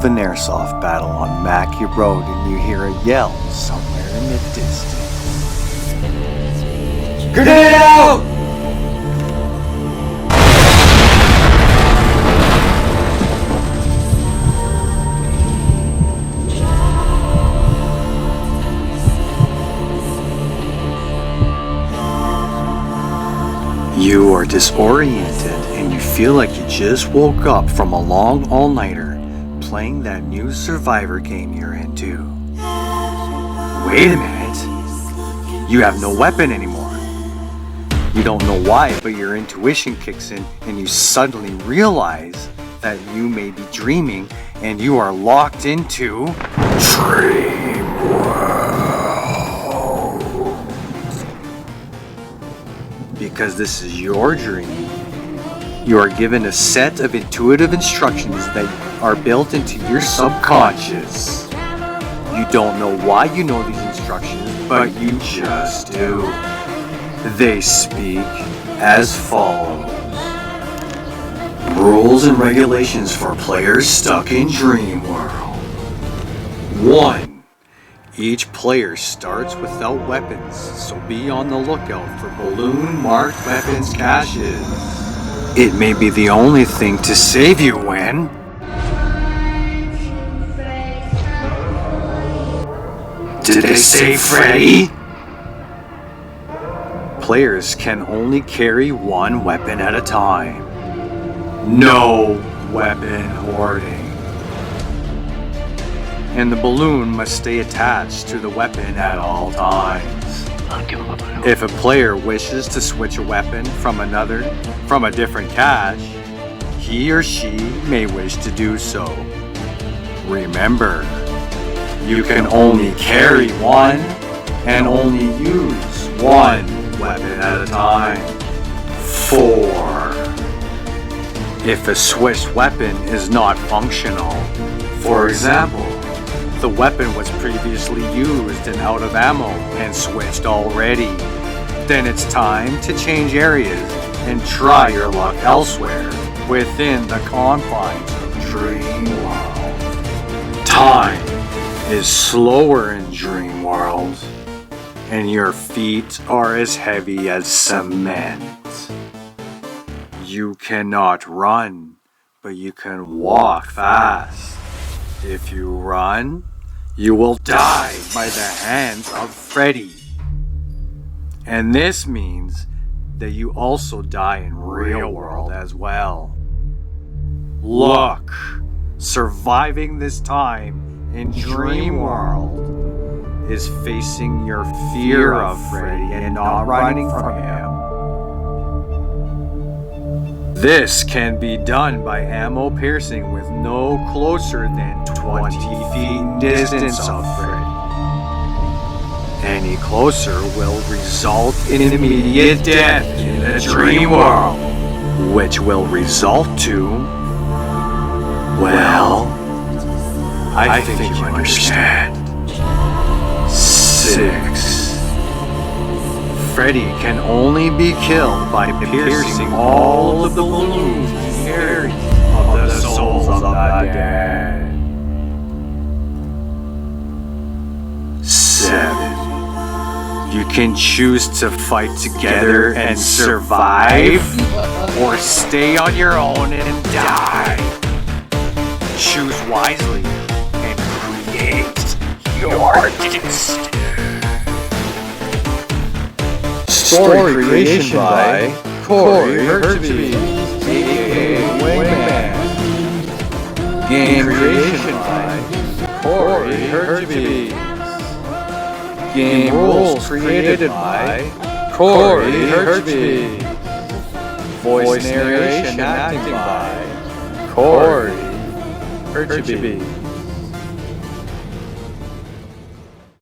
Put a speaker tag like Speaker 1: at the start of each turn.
Speaker 1: an airsoft battle on Maki Rd and you hear a yell somewhere in the distance. Grenade out! You are disoriented and you feel like you just woke up from a long all-nighter playing that new Survivor game you're into. Wait a minute, you have no weapon anymore. You don't know why, but your intuition kicks in and you suddenly realize that you may be dreaming and you are locked into Dreamworld. Because this is your dream. You are given a set of intuitive instructions that are built into your subconscious. You don't know why you know these instructions, but you just do. They speak as follows. Rules and regulations for players stuck in Dreamworld. 1. Each player starts without weapons, so be on the lookout for balloon-marked weapons caches. It may be the only thing to save you when... Did they say Freddy? Players can only carry one weapon at a time. No weapon hoarding. And the balloon must stay attached to the weapon at all times. If a player wishes to switch a weapon from a different cache, he or she may wish to do so. Remember, you can only carry one and only use one weapon at a time. 4. If a switched weapon is not functional, for example, the weapon was previously used and out of ammo and switched already, then it's time to change areas and try your luck elsewhere within the confines of Dreamworld. Time is slower in Dreamworld, and your feet are as heavy as cement. You cannot run, but you can walk fast. If you run, you will die by the hands of Freddy. And this means that you also die in real world as well. Look, surviving this time in Dreamworld is facing your fear of Freddy and not running from him. This can be done by ammo piercing with no closer than 20 feet distance of Freddy. Any closer will result in immediate death in the Dreamworld, which will result to, well, I think you understand. 6. Freddy can only be killed by piercing all of the balloons he carries of the souls of the dead. 7. You can choose to fight together and survive, or stay on your own and die. Choose wisely and create your destiny. Story creation by Maki Rd, aka Wingman. Game creation by Maki Rd. Game rules created by Maki Rd. Voice narration and acting by Maki Rd.